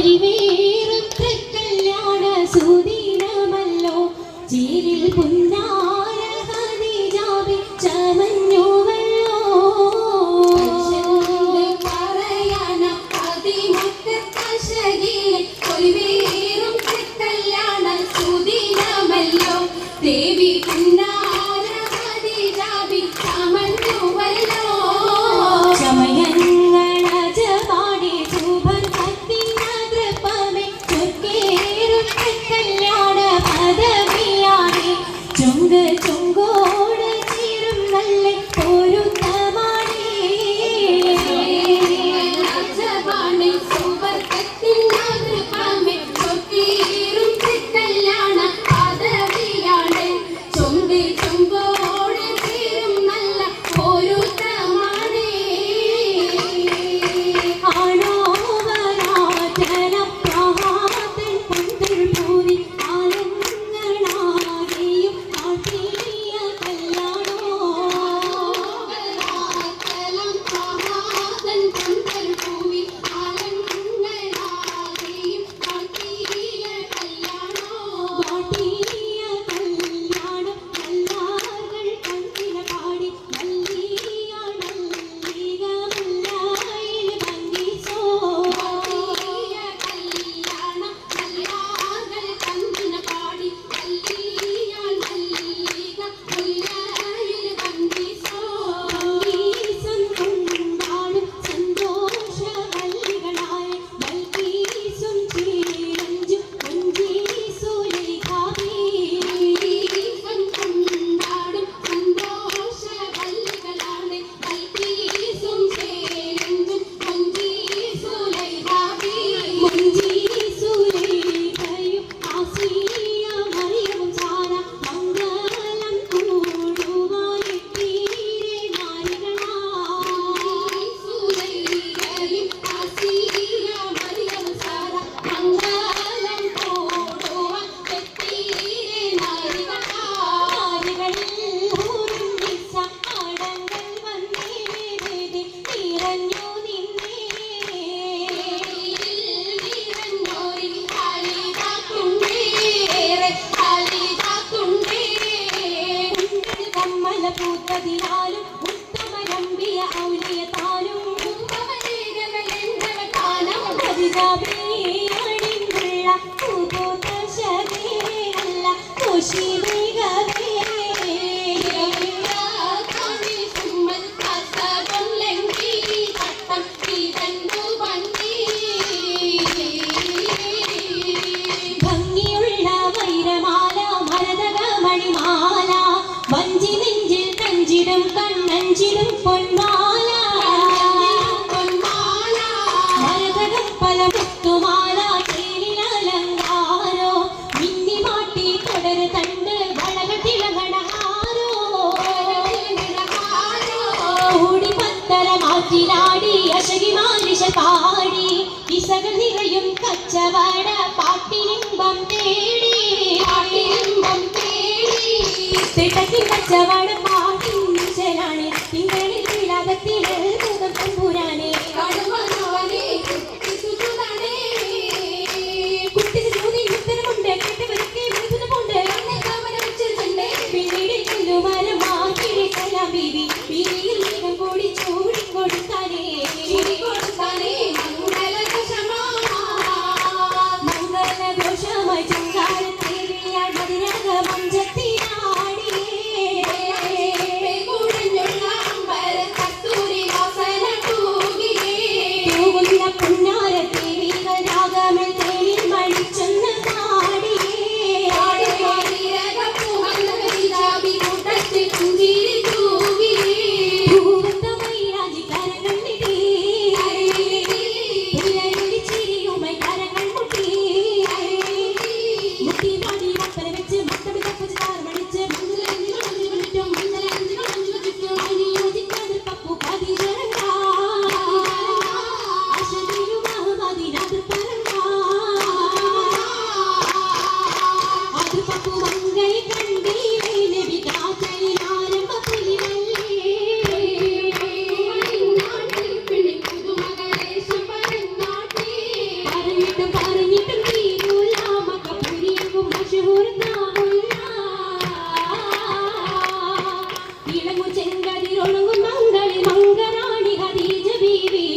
പൊലിവേറും കല്യാണ സുദിനമല്ലോ ചേരിൽ പുന്നാര ഹദീജാബി ചമഞ്ഞുവല്ലോ പറയാന അതിമക്കത്തശകിൽ പൊലിവേറും കല്യാണ സുദിനമല്ലോ ദേവി പുന്നാര ഹദീജാബി ചമഞ്ഞുവല്ലോ ചുങ്കോട് ചേരും നല്ല പൊരുത്തമാണേ സുവർഗത്തിനാകൃപമേ ചൊക്കീറും കല്യാണ പദവിയാണ് ചുങ്കോട് ചേരും നല്ല പൊരുത്തമാണേ ആണോ വരാതന പ്രഹാതൻ പന്തൽ പൂരി പൂത്തതിനാലും ഉത്തമരമ്പിയ ഔലിയതാനും ഹദീജാബിയുള്ള പൂതശകേരല്ല ഖുശിവേഗവേ ഭംഗിയുള്ള വൈരമാല മരതക മണിമാല വഞ്ചി നെഞ്ചിൽ കഞ്ചിടും കണ്ണഞ്ചിടും പൊന്മാല മരതകം പല മുത്തുമാല ചേലിലലങ്കാരോ മിന്നി മാട്ടി തുടര് തണ്ട് വളകത്തിളങ്ങണഹാരോ കൂടി പത്തര മാറ്റിലാടി അശകി മാലിശ പാടി ഇസകൾ നിറയും കച്ചവട പാട്ടിനിമ്പം തേടി തിട്ടത്തിൻ കച്ചവട പാട്ടിൻ നിശലാണ് തിങ്കളിൽ വിളകത്തിൽ മുഖം തമ്പുരാനെ കുട്ടി ജോലി ഉത്തരമുണ്ട് കേട്ടവരൊക്കെ മുഴുവനുമുണ്ട് പിന്നീട് കൊല്ലുമരം മാറ്റിടെ കലാം ബീവി ബീവിയിൽ വേഗം കൂടി ചൂടി കൊടുത്താനേ മംഗളഘോഷമായി ചങ്കാരത്തേവിയാൽ മതിരക മഞ്ചത്തിനാടിയേ ബീവി